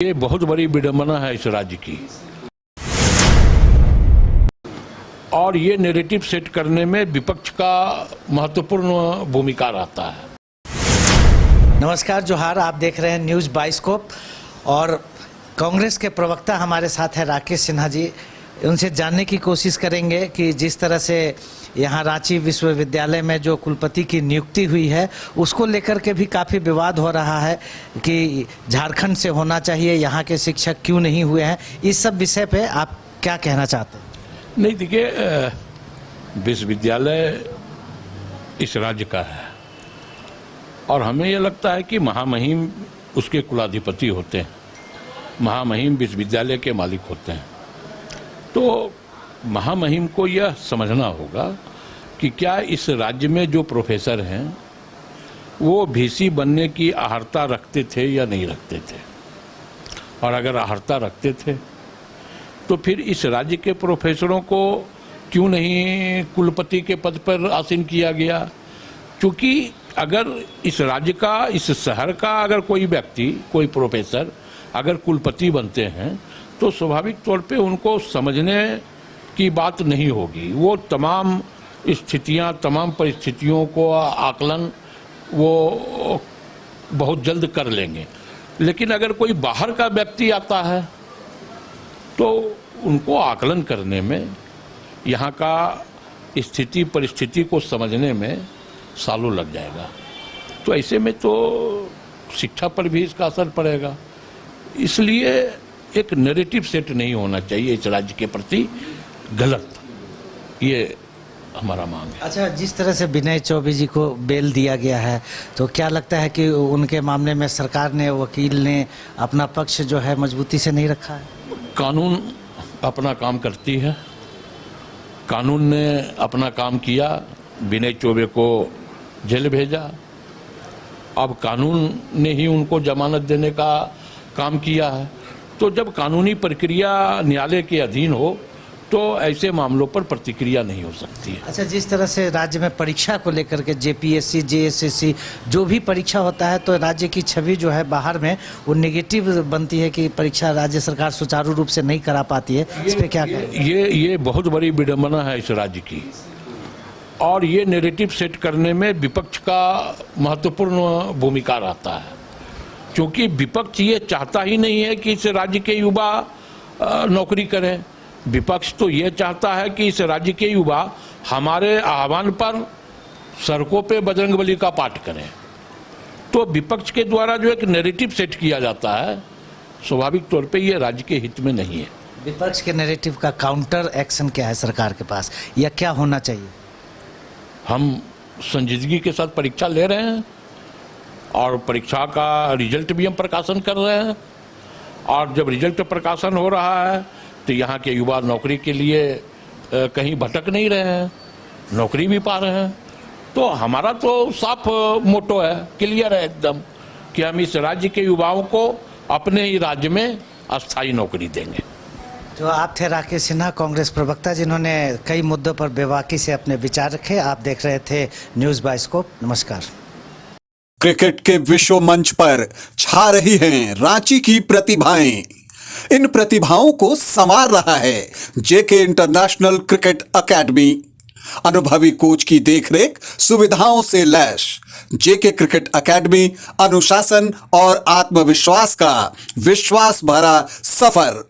ये बहुत बड़ी विडंबना है इस राज्य की और ये नैरेटिव सेट करने में विपक्ष का महत्वपूर्ण भूमिका रहता है। नमस्कार, जोहार। आप देख रहे हैं न्यूज़ बाइस्कोप और कांग्रेस के प्रवक्ता हमारे साथ है राकेश सिन्हा जी। उनसे जानने की कोशिश करेंगे कि जिस तरह से यहाँ रांची विश्वविद्यालय में जो कुलपति की नियुक्ति हुई है उसको लेकर के भी काफ़ी विवाद हो रहा है कि झारखंड से होना चाहिए, यहाँ के शिक्षक क्यों नहीं हुए हैं। इस सब विषय पे आप क्या कहना चाहते हैं? नहीं, देखिए, विश्वविद्यालय इस राज्य का है और हमें यह लगता है कि महामहिम उसके कुलाधिपति होते हैं, महामहिम विश्वविद्यालय के मालिक होते हैं। तो महामहिम को यह समझना होगा कि क्या इस राज्य में जो प्रोफेसर हैं वो वीसी बनने की अहर्ता रखते थे या नहीं रखते थे, और अगर अहर्ता रखते थे तो फिर इस राज्य के प्रोफेसरों को क्यों नहीं कुलपति के पद पर आसीन किया गया। क्योंकि अगर इस राज्य का, इस शहर का अगर कोई व्यक्ति, कोई प्रोफेसर अगर कुलपति बनते हैं तो स्वाभाविक तौर पे उनको समझने की बात नहीं होगी। वो तमाम स्थितियां, तमाम परिस्थितियों को आकलन वो बहुत जल्द कर लेंगे। लेकिन अगर कोई बाहर का व्यक्ति आता है तो उनको आकलन करने में, यहाँ का स्थिति परिस्थिति को समझने में सालों लग जाएगा। तो ऐसे में तो शिक्षा पर भी इसका असर पड़ेगा। इसलिए एक नैरेटिव सेट नहीं होना चाहिए इस राज्य के प्रति गलत, ये हमारा मांग है। अच्छा, जिस तरह से विनय चौबे जी को बेल दिया गया है तो क्या लगता है कि उनके मामले में सरकार ने, वकील ने अपना पक्ष जो है मजबूती से नहीं रखा है? कानून अपना काम करती है, कानून ने अपना काम किया, विनय चौबे को जेल भेजा। अब कानून ने ही उनको जमानत देने का काम किया है। तो जब कानूनी प्रक्रिया न्यायालय के अधीन हो तो ऐसे मामलों पर प्रतिक्रिया नहीं हो सकती है। अच्छा, जिस तरह से राज्य में परीक्षा को लेकर के जेपीएससी, जेएसएससी जो भी परीक्षा होता है तो राज्य की छवि जो है बाहर में वो नेगेटिव बनती है कि परीक्षा राज्य सरकार सुचारू रूप से नहीं करा पाती है। इस पे क्या कहें? ये बहुत बड़ी विडंबना है इस राज्य की और ये नैरेटिव सेट करने में विपक्ष का महत्वपूर्ण भूमिका रहता है। क्योंकि विपक्ष ये चाहता ही नहीं है कि इस राज्य के युवा नौकरी करें। विपक्ष तो ये चाहता है कि इस राज्य के युवा हमारे आह्वान पर सड़कों पे बजरंगबली का पाठ करें। तो विपक्ष के द्वारा जो एक नैरेटिव सेट किया जाता है, स्वाभाविक तौर पे ये राज्य के हित में नहीं है। विपक्ष के नैरेटिव का काउंटर एक्शन क्या है सरकार के पास, या क्या होना चाहिए? हम संजीदगी के साथ परीक्षा ले रहे हैं और परीक्षा का रिजल्ट भी हम प्रकाशन कर रहे हैं, और जब रिजल्ट प्रकाशन हो रहा है तो यहाँ के युवा नौकरी के लिए कहीं भटक नहीं रहे हैं, नौकरी भी पा रहे हैं। तो हमारा तो साफ मोटो है, क्लियर है एकदम, कि हम इस राज्य के युवाओं को अपने ही राज्य में अस्थायी नौकरी देंगे। तो आप थे राकेश सिन्हा, कांग्रेस प्रवक्ता, जिन्होंने कई मुद्दों पर बेबाकी से अपने विचार रखे। आप देख रहे थे न्यूज़ बाइस्कोप। नमस्कार। क्रिकेट के विश्व मंच पर छा रही हैं रांची की प्रतिभाएं। इन प्रतिभाओं को संवार रहा है जेके इंटरनेशनल क्रिकेट एकेडमी। अनुभवी कोच की देखरेख, सुविधाओं से लैस जेके क्रिकेट एकेडमी अनुशासन और आत्मविश्वास का विश्वास भरा सफर।